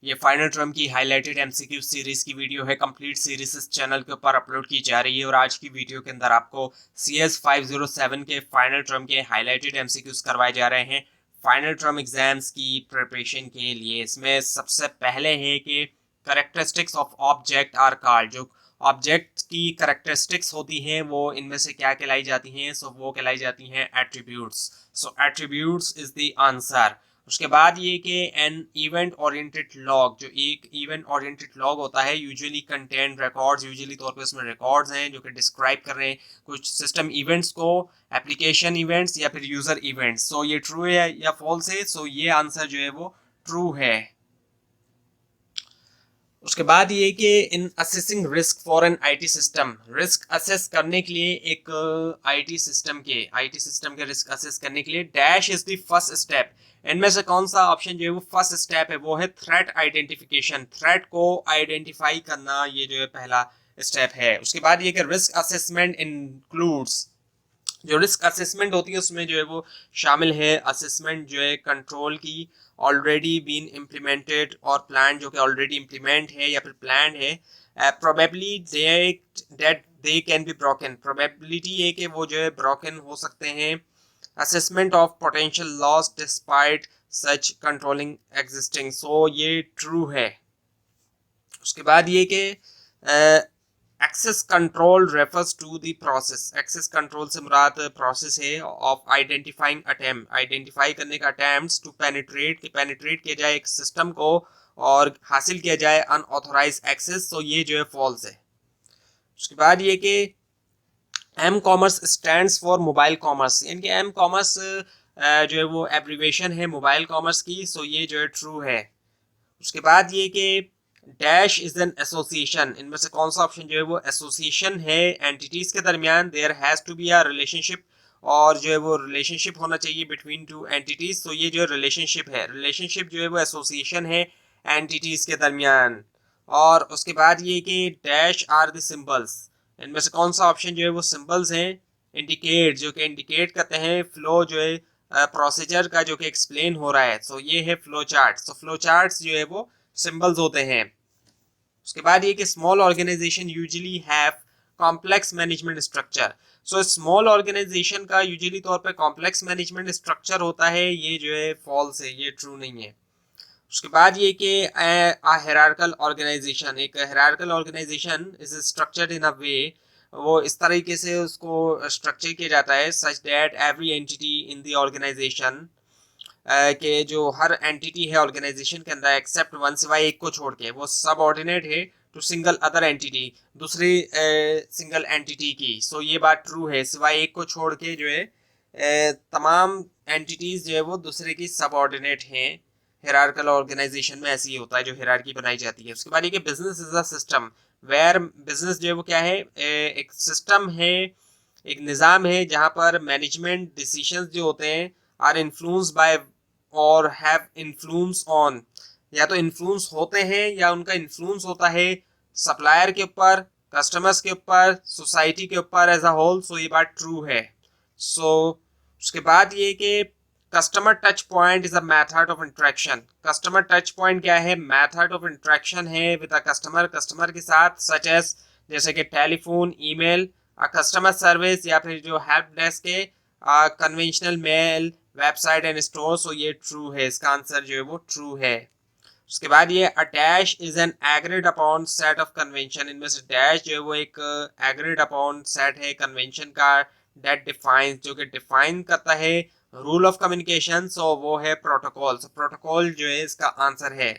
ये final term की highlighted MCQ series की वीडियो है। कंप्लीट सीरीज इस चैनल के ऊपर अपलोड की जा रही है और आज की वीडियो के अंदर आपको CS 507 के फाइनल टर्म के हाईलाइटेड एमसीक्यूज करवाए जा रहे हैं फाइनल टर्म एग्जाम्स की प्रिपरेशन के लिए। इसमें सबसे पहले है कि characteristics of object are called. जो ऑब्जेक्ट की करेक्टरिस्टिक्स होती हैं वो इनमें से क्या कहलाई जाती हैं? वो कहलाई जाती हैं attributes. So attributes is the answer. उसके बाद ये कि एन इवेंट ओरिएंटेड लॉग, जो एक इवेंट ओरिएंटेड लॉग होता है यूजुअली कंटेन रिकॉर्ड्स, यूजुअली तौर पे उसमें रिकॉर्ड्स हैं जो कि डिस्क्राइब कर रहे हैं कुछ सिस्टम इवेंट्स को, एप्लीकेशन इवेंट्स या फिर यूजर इवेंट्स। सो ये ट्रू है या फॉल्स है? सो ये आंसर जो है वो ट्रू है। उसके बाद ये कि इन assessing risk for an IT system, risk assess करने के लिए एक आईटी सिस्टम के रिस्क असेस करने के लिए dash is the first step. इनमें से कौन सा ऑप्शन जो है वो फर्स्ट स्टेप है? वो है थ्रेट आइडेंटिफिकेशन। थ्रेट को आइडेंटिफाई करना ये जो है पहला स्टेप है। उसके बाद ये कि रिस्क असेसमेंट इंक्लूड्स, जो रिस्क असेसमेंट होती है उसमें जो है वो शामिल है असेसमेंट जो है कंट्रोल की ऑलरेडी बीन इम्प्लीमेंटेड और प्लान जो कि ऑलरेडी इम्प्लीमेंट है या फिर प्लान है। Probably that they can be broken, probability है कि वो जो है ब्रोकन हो सकते हैं। Assessment of potential loss despite such controlling existing, so ये ट्रू है। उसके बाद ये कि access control refers to the process, access control से मुराद प्रोसेस है ऑफ आइडेंटिफाइंग अटेम्प्ट, आइडेंटिफाई करने का अटेम्प्ट्स टू पेनिट्रेट किया जाए एक सिस्टम को और हासिल किया जाए अनऑथोराइज एक्सेस। तो ये जो है फॉल्स है। उसके बाद ये कि M commerce stands for mobile commerce, यानी कि एम कॉमर्स जो है वो एब्रीवेशन है मोबाइल कॉमर्स की। सो ये जो है ट्रू है। उसके बाद ये कि डैश इज एन एसोसिएशन, इनमें से कौन सा ऑप्शन जो है वो एसोसिएशन है एंटिटीज के दरमियान। There has to be a relationship, और जो है वो रिलेशनशिप होना चाहिए बिटवीन टू एंटिटीज। तो ये जो रिलेशनशिप है, रिलेशनशिप जो है वो एसोसिएशन है एंटिटीज के दरमियान। और उसके बाद ये कि डैश आर द सिंबल्स, इनमें से कौन सा ऑप्शन जो है वो सिंबल्स हैं? इंडिकेट, जो कि इंडिकेट करते हैं फ्लो जो है प्रोसीजर का जो कि एक्सप्लेन हो रहा है। सो ये है flow chart. So flow charts जो है वो सिंबल्स होते हैं। उसके बाद ये कि small organisation usually have complex management structure. So small organisation का यूजुअली तौर पे कॉम्प्लेक्स मैनेजमेंट स्ट्रक्चर होता है। ये जो है फॉल्स है, ये ट्रू नहीं है। उसके बाद ये कि हायरार्कल ऑर्गेनाइजेशन, एक hierarchical organization is structured in a way, वो इस तरीके से उसको स्ट्रक्चर किया जाता है such that every entity in the organization, कि जो हर एंटिटी है ऑर्गेनाइजेशन के अंदर एक्सेप्ट वन, सिवाय एक को छोड़ के, वो सब ऑर्डिनेट है टू सिंगल अदर एंटिटी, दूसरी सिंगल एंटिटी की। सो ये बात ट्रू है, सिवाय एक को छोड़ के जो है तमाम एंटिटीज जो है वो दूसरे की सब ऑर्डिनेट हैं। हिरार्कल ऑर्गेनाइजेशन में ऐसे ही होता है जो हिरार्की बनाई जाती है। उसके बाद ये कि business is a system where, business जो है वो क्या है? एक सिस्टम है, एक निज़ाम है जहाँ पर मैनेजमेंट डिसीजंस जो होते हैं आर इन्फ्लुएंस बाय और हैव इन्फ्लुएंस ऑन, या तो इन्फ्लुएंस होते हैं या उनका इन्फ्लुएंस होता है सप्लायर के ऊपर, कस्टमर्स के ऊपर, सोसाइटी के ऊपर एज अ होल। सो ये बात ट्रू है। सो उसके बाद ये कि customer touch point is a method of interaction, customer touch point क्या है? मेथड ऑफ इंटरेक्शन है विद अ कस्टमर, कस्टमर के साथ, सच एज जैसे कि टेलीफोन, ईमेल, कस्टमर सर्विस या फिर जो हेल्प डेस्क है, conventional mail, website and store. So ये ट्रू है, इसका आंसर जो है वो ट्रू है। उसके बाद ये a dash is an agreed upon set of convention, इनमें से डैश जो है वो एक एग्रीड अपॉन सेट है कन्वेंशन का, डेट डिफाइंस, जो कि डिफाइन करता है रूल ऑफ कम्युनिकेशन। सो वो है प्रोटोकॉल। सो प्रोटोकॉल जो है इसका आंसर है।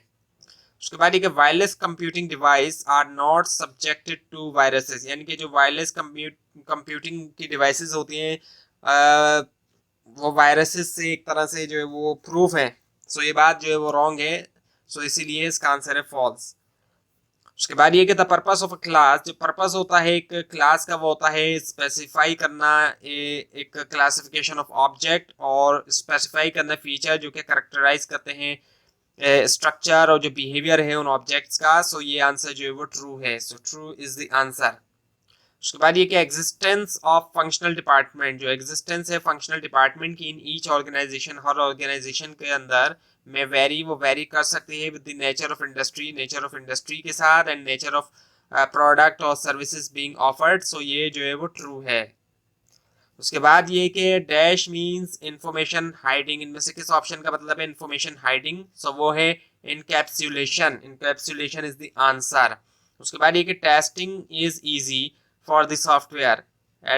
उसके बाद ये wireless computing device are not subjected to viruses, यानी कि जो वायरलेस कंप्यूटिंग की डिवाइसेस होती हैं वो वायरसेस से एक तरह से जो है वो प्रूफ है। सो ये बात जो है वो रॉन्ग है। सो इसीलिए इसका आंसर है फॉल्स। उसके बाद ये कि the purpose of a class, जो पर्पस होता है एक क्लास का वो होता है स्पेसिफाई करना एक क्लासिफिकेशन ऑफ ऑब्जेक्ट और स्पेसिफाई करना फीचर जो कि करेक्टराइज करते हैं स्ट्रक्चर और जो बिहेवियर है उन ऑब्जेक्ट्स का। सो ये आंसर जो है वो ट्रू है। So true is the answer. उसके बाद ये कि एग्जिस्टेंस ऑफ फंक्शनल डिपार्टमेंट, जो एग्जिस्टेंस है फंक्शनल डिपार्टमेंट की इन ईच ऑर्गेनाइजेशन, हर ऑर्गेनाइजेशन के अंदर में वेरी, वो वेरी कर सकती है with the nature of industry, nature of industry के साथ, एंड नेचर ऑफ प्रोडक्ट और सर्विसेज बीइंग ऑफर्ड। सो ये जो है वो ट्रू है। उसके बाद ये कि डैश मींस इंफॉर्मेशन हाइडिंग, इनमें से किस ऑप्शन का मतलब है इंफॉर्मेशन हाइडिंग? सो वो है encapsulation, encapsulation is the answer. उसके बाद ये कि testing is easy for the software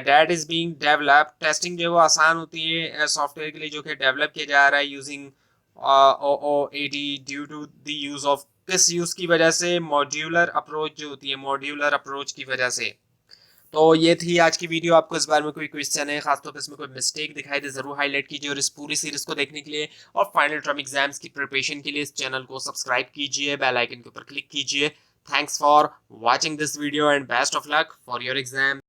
that is being develop, testing जो है वो आसान होती है सॉफ्टवेयर के लिए जो कि डेवलप किया जा रहा है using OOAD due to the use of, किस यूज की वजह से? मॉड्यूलर अप्रोच जो होती है, मॉड्यूलर अप्रोच की वजह से। तो ये थी आज की वीडियो। आपको इस बारे में कोई क्वेश्चन है, खासतौर पर इसमें कोई मिस्टेक दिखाई दे, जरूर हाईलाइट कीजिए, और इस पूरी सीरीज को देखने के लिए और फाइनल टर्म एग्जाम्स की प्रिपरेशन के लिए इस चैनल को सब्सक्राइब कीजिए, बेल आइकन के ऊपर क्लिक कीजिए। Thanks for watching this video and best of luck for your exam.